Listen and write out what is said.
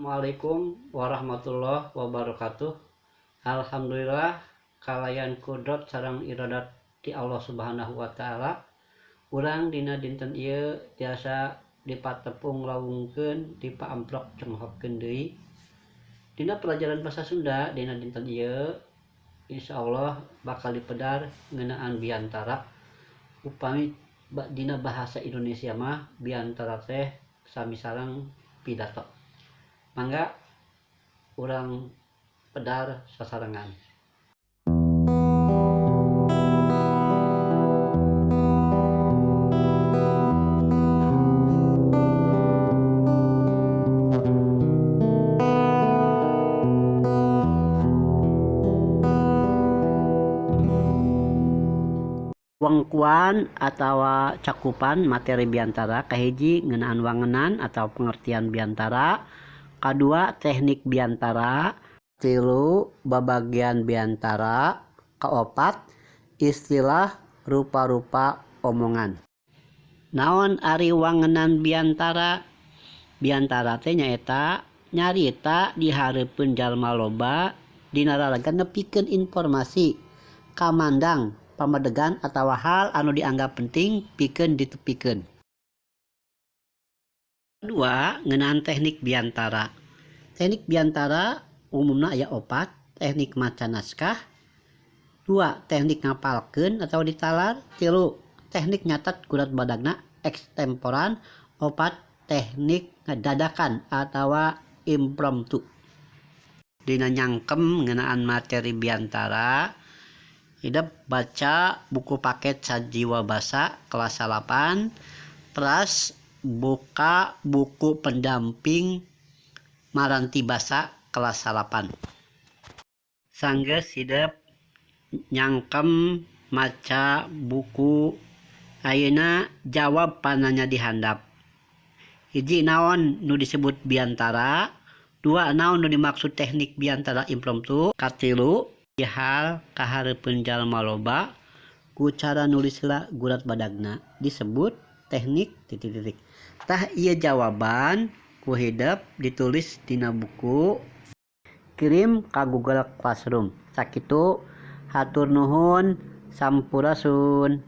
Assalamualaikum warahmatullahi wabarakatuh. Alhamdulillah kalayan kudrat sareng iradat ti Allah Subhanahu wa taala. Urang dina dinten ieu tiasa dipatepung lawungkeun dipaamprok cenghopkeun deui. Dina pelajaran bahasa Sunda dina dinten ieu insyaallah bakal dipedar ngeunaan biantara. Upami dina bahasa Indonesia mah biantara teh sami sareng pidato. Mangga urang pedar sasarengan. Wengkuan atau cakupan materi biantara kahiji ngeunaan wangenan atau pengertian biantara, kadua teknik biantara, tilu babagian biantara, kaopat istilah rupa-rupa omongan. Naon ari wangenan biantara? Biantara teh nyaeta nyarita di hareupeun jalma loba dina raraga nepikeun informasi, kamandang, pamadegan atawa hal anu dianggap penting pikeun ditepikeun. Kedua, ngeunaan teknik biantara. Teknik biantara umumna aya opat: teknik maca naskah, 2 teknik ngapalkeun atau ditalar, 3 teknik nyatet gurat badagna ekstemporan, 4 teknik dadakan atawa impromptu. Dina nyangkem ngeunaan materi biantara, hidup baca buku paket Sajiwa Basa kelas 8, pras buka buku pendamping Maranti Basa kelas 8. Sanggeus hidup nyangkem maca buku, ayeuna jawab pananya dihandap. Hiji, naon nu disebut biantara, 2 naon nu dimaksud teknik biantara impromptu, katilu hal kahareupeun jalma loba ku cara nulis heula gurat badagna disebut teknik titik-titik. Tah ieu jawaban ku hideup ditulis dina buku, kirim ka Google Classroom. Sakitu hatur nuhun, sampurasun.